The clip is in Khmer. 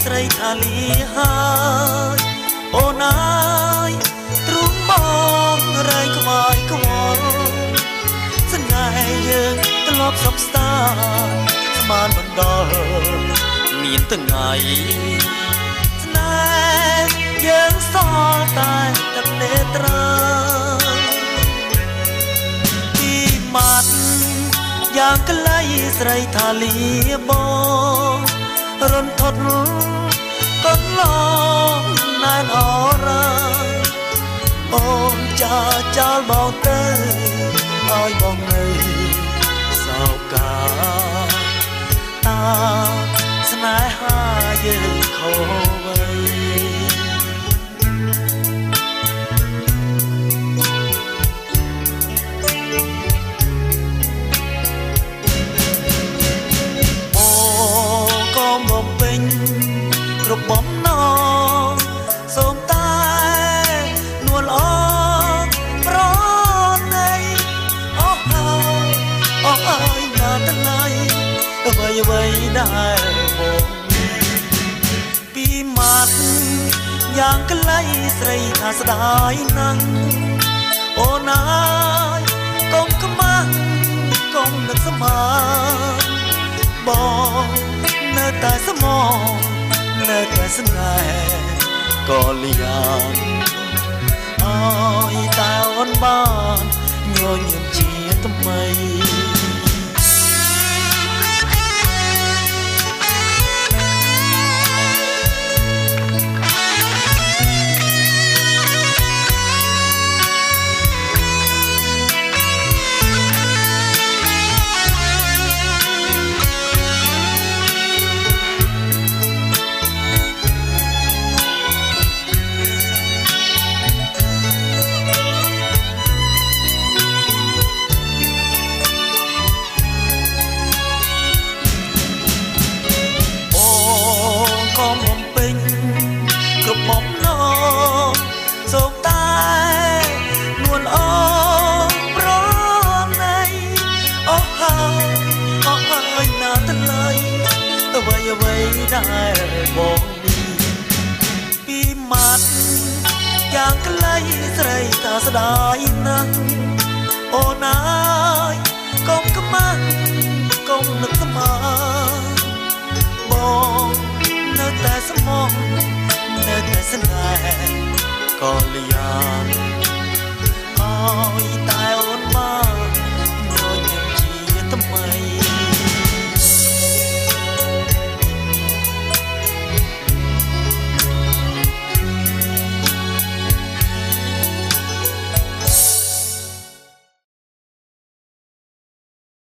ស្រីថាលីហើយអូនអើយទ្រូងមករែងខ្វាយខ្វល់សង្ហែយើងធ្លាប់សុខស្តាស្មានមិនដល់មានថ្ងៃស្នេហ៍យើងសល់តែទឹកនេត្រាពីមាត់យ៉ាងខ្លីស្រីថាលីបងរន្ធត់កន្លងណែនអរ៉ាអូនចាចោលបងទៅឲ្យបងនៅសោកាតាស្នេហាយើងខូវៃគ្រប់បំណងសូមតែនួលអងប្រណីអូហើយណាស់ថ្ងៃអ្វីដែលបងពីមាត់យ៉ាងខ្លីស្រីថាស្ដាយណាស់អូនអើយកុំខ្មាស់កុំនឹកស្មានបងនៅតែស្មោះនៅតែស្នេហ៍ក៏លៀងអើយតែអូនបានញញឹមជាថ្មីគ្រប់បំណងសូមតែនួលអងប្រណីអូហើយណាស់ថ្លៃអ្វីដែលបងពីមាត់យ៉ាងខ្លីស្រីថាស្ដាយណាស់អូនអើយកុំខ្មាស់កុំនឹកស្មានបងនៅតែស្មោះនៅតែស្នេហ៍ក៏លៀងអើយតែ